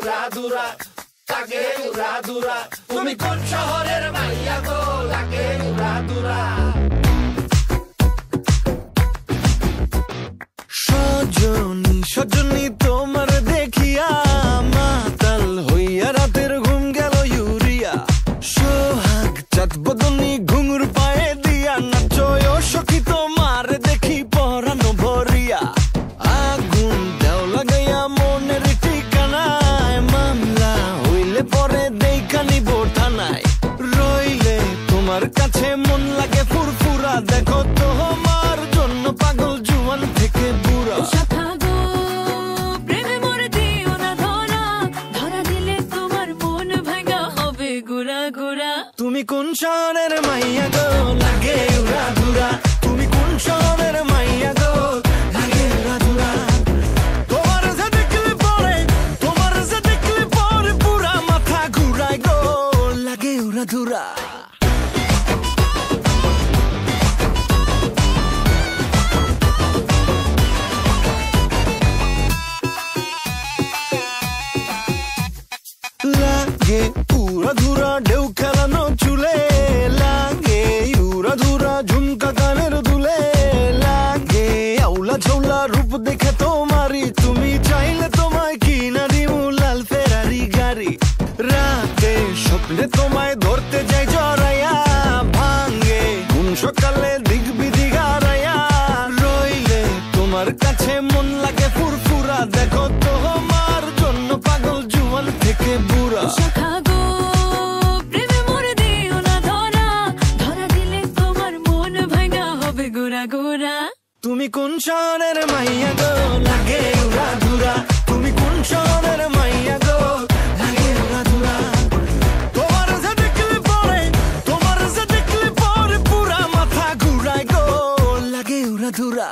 উড়াধুরা লাগে উড়াধুরা তুমি কোন শহরের মাইয়া গো লাগে উড়াধুরা সজনী সজনী তোমার দেখিয়া মাতাল হইয়া রাতের ঘুম গেল ইউরিয়া সোহাগ চাঁদ বদনী ঘুঙুর পায়ে দিয়া নাচয় সখী তোমার দেখি পরানো ভরিয়া আগুন দেও লাগাইয়া মনের ঠিকানায় মামলা হইলে পরে দেখা নিব থানায় রইলে তোমার কাছে মন লাগে ফুরফুরা দেখো তোমার জন্য পাগল জুয়ান থেকে বুড়া তুমি কোন শহরের মাইয়া গো লাগে উড়াধুরা তুমি কোন শহরের মাইয়া গো লাগে উড়াধুরা তোমার যে দেখলে পরে পুরা মাথা ঘুরায় গো লাগে উড়াধুরা লাগে উড়াধুরা ঢেউ খেলানো চুলে লাগে উড়াধুরা ঝুমকা গানের দুলে লাগে আউলা ঝৌলা রূপ দেখে তোমারি তুমি চাইলে তোমায় কিনা দিমু লাল ফেরারি গাড়ি রাতে স্বপ্নে তোমায় ধরতে যাই জড়াইয়া ভাঙ্গে কোন সকালে দিক বিধি গারাইয়া রইলে তোমার কাছে মন লাগে ফুরফুরা দেখো তোমার জন্য পাগল জুয়ান থেকে বুড়া তুমি কোন শহরের মাইয়া গো লাগে উড়াধুরা তুমি কোন শহরের মাইয়া গো লাগে উড়াধুরা তোমার যে দেখলে পরে পুরা মাথা ঘুরায় গো লাগে উড়াধুরা